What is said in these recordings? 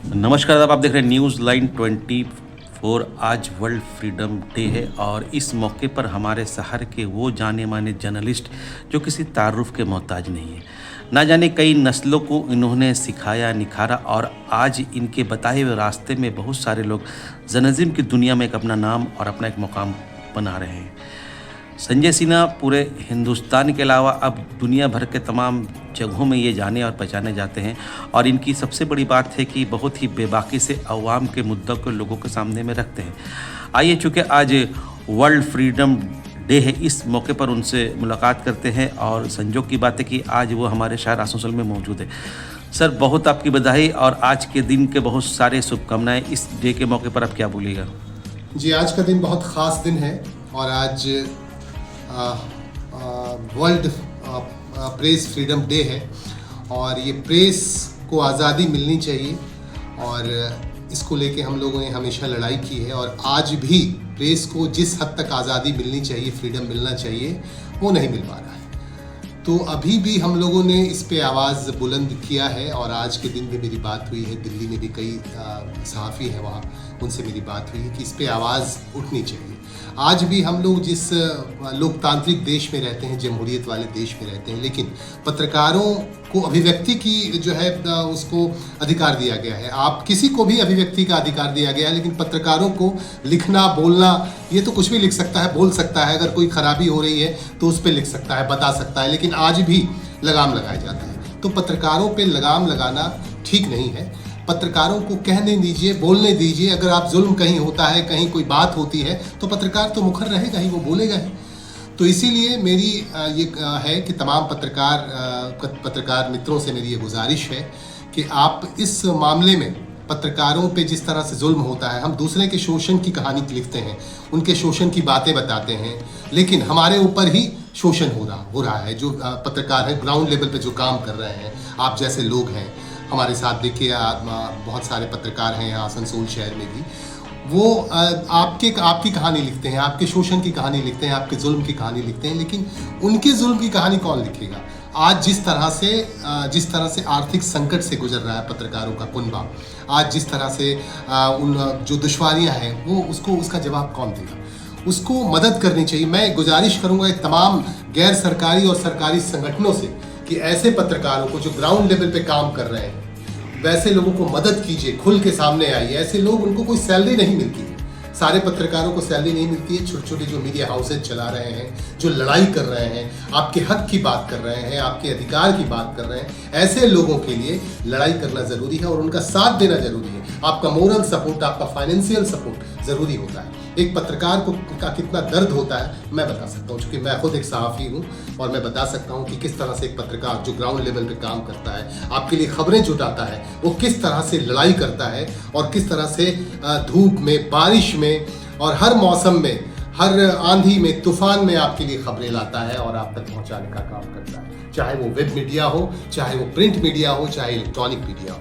नमस्कार, आप देख रहे हैं न्यूज़ लाइन 24। आज वर्ल्ड फ्रीडम डे है और इस मौके पर हमारे शहर के वो जाने माने जर्नलिस्ट जो किसी तारुफ के मोहताज नहीं है। ना जाने कई नस्लों को इन्होंने सिखाया, निखारा और आज इनके बताए हुए रास्ते में बहुत सारे लोग जर्नलिज्म की दुनिया में एक अपना नाम और अपना एक मुकाम बना रहे हैं। संजय सिन्हा पूरे हिंदुस्तान के अलावा अब दुनिया भर के तमाम जगहों में ये जाने और पहचाने जाते हैं और इनकी सबसे बड़ी बात है कि बहुत ही बेबाकी से अवाम के मुद्दों को लोगों के सामने में रखते हैं। आइए, चूँकि आज वर्ल्ड फ्रीडम डे है, इस मौके पर उनसे मुलाकात करते हैं और संजोग की बात है कि आज वो हमारे शहर आसनसोल में मौजूद है। सर, बहुत आपकी बधाई और आज के दिन के बहुत सारे शुभकामनाएं। इस डे के मौके पर आप क्या बोलिएगा? जी, आज का दिन बहुत ख़ास दिन है और आज वर्ल्ड प्रेस फ्रीडम डे है और ये प्रेस को आज़ादी मिलनी चाहिए और इसको लेके हम लोगों ने हमेशा लड़ाई की है और आज भी प्रेस को जिस हद तक आज़ादी मिलनी चाहिए, फ्रीडम मिलना चाहिए, वो नहीं मिल पा रहा है। तो अभी भी हम लोगों ने इस पे आवाज़ बुलंद किया है और आज के दिन भी मेरी बात हुई है। दिल्ली में भी कई सहाफ़ी हैं वहाँ, उनसे मेरी बात हुई है कि इस पे आवाज़ उठनी चाहिए। आज भी हम लोग जिस लोकतांत्रिक देश में रहते हैं, जमहूरियत वाले देश में रहते हैं, लेकिन पत्रकारों को अभिव्यक्ति की जो है उसको अधिकार दिया गया है। आप किसी को भी अभिव्यक्ति का अधिकार दिया गया है, लेकिन पत्रकारों को लिखना, बोलना, ये तो कुछ भी लिख सकता है, बोल सकता है। अगर कोई खराबी हो रही है तो उस पर लिख सकता है, बता सकता है, लेकिन आज भी लगाम लगाया जाता है। तो पत्रकारों पे लगाम लगाना ठीक नहीं है। पत्रकारों को कहने दीजिए, बोलने दीजिए। अगर आप जुल्म कहीं होता है, कहीं कोई बात होती है, तो पत्रकार तो मुखर रहेगा ही, वो बोलेगा ही। तो इसीलिए मेरी ये है कि तमाम पत्रकार मित्रों से मेरी ये गुजारिश है कि आप इस मामले में पत्रकारों पे जिस तरह से जुल्म होता है, हम दूसरे के शोषण की कहानी लिखते हैं, उनके शोषण की बातें बताते हैं, लेकिन हमारे ऊपर ही शोषण हो रहा है। जो पत्रकार हैं, ग्राउंड लेवल पे जो काम कर रहे हैं, आप जैसे लोग हैं हमारे साथ, देखिए बहुत सारे पत्रकार हैं यहाँ आसनसोल शहर में भी, वो आपकी कहानी लिखते हैं, आपके शोषण की कहानी लिखते हैं, आपके जुल्म की कहानी लिखते हैं, लेकिन उनके जुल्म की कहानी कौन लिखेगा? आज जिस तरह से आर्थिक संकट से गुजर रहा है पत्रकारों का कुनबा, आज जिस तरह से उन जो दुश्वारियां हैं, वो उसका जवाब कौन देगा? उसको मदद करनी चाहिए। मैं गुजारिश करूंगा तमाम गैर सरकारी और सरकारी संगठनों से कि ऐसे पत्रकारों को जो ग्राउंड लेवल पे काम कर रहे हैं, वैसे लोगों को मदद कीजिए, खुल के सामने आइए। ऐसे लोग, उनको कोई सैलरी नहीं मिलती है, सारे पत्रकारों को सैलरी नहीं मिलती है। छोटे छोटे जो मीडिया हाउसेज चला रहे हैं, जो लड़ाई कर रहे हैं, आपके हक की बात कर रहे हैं, आपके अधिकार की बात कर रहे हैं, ऐसे लोगों के लिए लड़ाई करना ज़रूरी है और उनका साथ देना ज़रूरी है। आपका मोरल सपोर्ट, आपका फाइनेंशियल सपोर्ट ज़रूरी होता है। एक पत्रकार का कितना दर्द होता है मैं बता सकता हूँ, क्योंकि मैं खुद एक सहाफ़ी हूँ और मैं बता सकता हूँ कि किस तरह से एक पत्रकार जो ग्राउंड लेवल पे काम करता है, आपके लिए खबरें जुटाता है, वो किस तरह से लड़ाई करता है और किस तरह से धूप में, बारिश में और हर मौसम में, हर आंधी में, तूफान में आपके लिए खबरें लाता है और आप तक पहुँचाने का काम करता है। चाहे वो वेब मीडिया हो, चाहे वो प्रिंट मीडिया हो, चाहे इलेक्ट्रॉनिक मीडिया हो।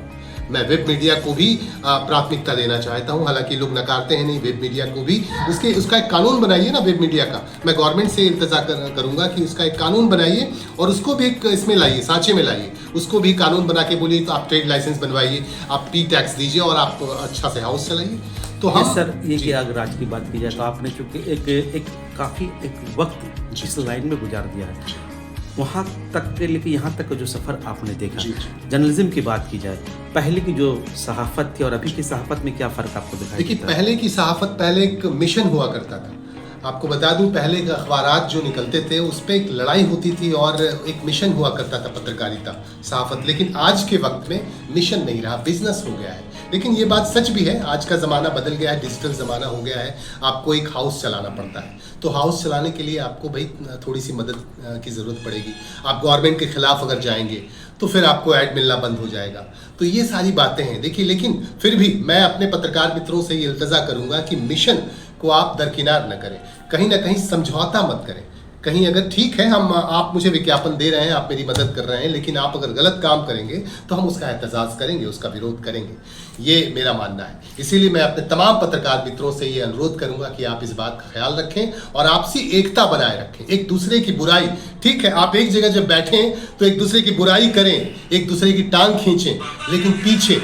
मैं वेब मीडिया को भी प्राथमिकता देना चाहता हूं, हालांकि लोग नकारते हैं, नहीं, वेब मीडिया को भी उसका एक कानून बनाइए ना वेब मीडिया का। मैं गवर्नमेंट से इंतज़ा करूंगा कि उसका एक कानून बनाइए और उसको भी एक इसमें लाइए, सांचे में लाइए। उसको भी कानून बना के बोलिए तो आप ट्रेड लाइसेंस बनवाइए, आप पी टैक्स दीजिए और आप अच्छा से हाउस चलाइए। तो हम सर, ये कि अगर आज की बात की जाए तो आपने चूँकि काफ़ी वक्त इस लाइन में गुजार दिया है, वहाँ तक के लेके यहाँ तक का जो सफ़र आपने देखा, जर्नलिज्म की बात की जाए, पहले की जो सहाफ़त थी और अभी की सहाफ़त में क्या फ़र्क आपको दिखाई देता है? देखिए, पहले की सहाफ़त, पहले एक मिशन हुआ करता था। आपको बता दूं, पहले के अखबारात जो निकलते थे उस पर एक लड़ाई होती थी और एक मिशन हुआ करता था पत्रकारिता, सहाफ़त। लेकिन आज के वक्त में मिशन नहीं रहा, बिजनेस हो गया है। लेकिन ये बात सच भी है, आज का ज़माना बदल गया है, डिजिटल ज़माना हो गया है। आपको एक हाउस चलाना पड़ता है, तो हाउस चलाने के लिए आपको भाई थोड़ी सी मदद की ज़रूरत पड़ेगी। आप गवर्नमेंट के ख़िलाफ़ अगर जाएंगे तो फिर आपको ऐड मिलना बंद हो जाएगा। तो ये सारी बातें हैं। देखिए, लेकिन फिर भी मैं अपने पत्रकार मित्रों से ये इल्तजा करूँगा कि मिशन को आप दरकिनार न करें, कहीं ना कहीं समझौता मत करें। कहीं अगर ठीक है, आप मुझे विज्ञापन दे रहे हैं, आप मेरी मदद कर रहे हैं, लेकिन आप अगर गलत काम करेंगे तो हम उसका एहतजाज करेंगे, उसका विरोध करेंगे। ये मेरा मानना है। इसीलिए मैं अपने तमाम पत्रकार मित्रों से ये अनुरोध करूंगा कि आप इस बात का ख्याल रखें और आपसी एकता बनाए रखें। एक दूसरे की बुराई, ठीक है, आप एक जगह जब बैठें तो एक दूसरे की बुराई करें, एक दूसरे की टांग खींचें, लेकिन पीछे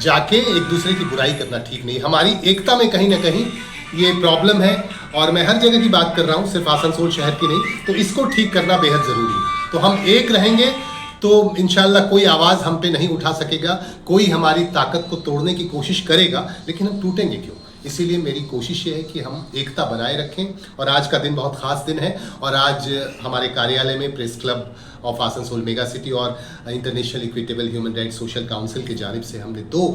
जाके एक दूसरे की बुराई करना ठीक नहीं। हमारी एकता में कहीं ना कहीं ये प्रॉब्लम है, और मैं हर जगह की बात कर रहा हूँ, सिर्फ आसनसोल शहर की नहीं। तो इसको ठीक करना बेहद ज़रूरी है। तो हम एक रहेंगे तो इंशाल्लाह कोई आवाज़ हम पे नहीं उठा सकेगा, कोई हमारी ताकत को तोड़ने की कोशिश करेगा, लेकिन हम टूटेंगे क्यों। इसीलिए मेरी कोशिश ये है कि हम एकता बनाए रखें। और आज का दिन बहुत ख़ास दिन है, और आज हमारे कार्यालय में press club of Asansol mega city और international equitable human rights social council की जानिब से हमने दो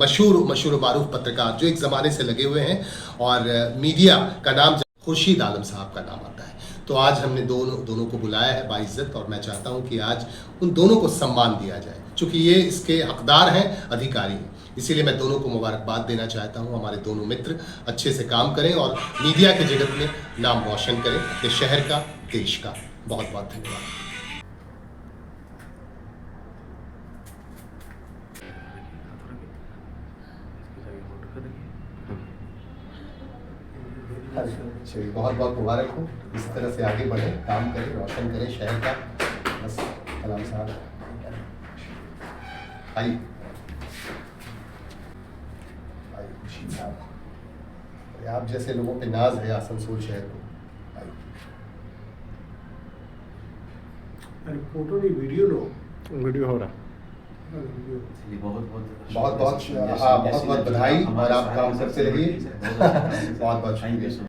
मशहूर मारूफ पत्रकार जो एक ज़माने से लगे हुए हैं, और मीडिया का नाम खुर्शीद आलम साहब का नाम आता है, तो आज हमने दोनों को बुलाया है बाइज्जत। और मैं चाहता हूं कि आज उन दोनों को सम्मान दिया जाए, क्योंकि ये इसके हकदार हैं, अधिकारी हैं। इसीलिए मैं दोनों को मुबारकबाद देना चाहता हूं। हमारे दोनों मित्र अच्छे से काम करें और मीडिया के जगत में नाम रोशन करें, ये शहर का, देश का। बहुत बहुत धन्यवाद। चलिए, बहुत बहुत मुबारक हो। इस तरह से आगे बढ़े, काम करें, रोशन करें शहर का। बस कलाम साहब आइए, खुर्शीद साहब, आप जैसे लोगों पे नाज है आसनसोल शहर को। आइए। फोटो नहीं, वीडियो लो। वीडियो हो रहा। बहुत बहुत बधाई, और आप काम करते रहिए। बहुत बहुत शुक्रिया।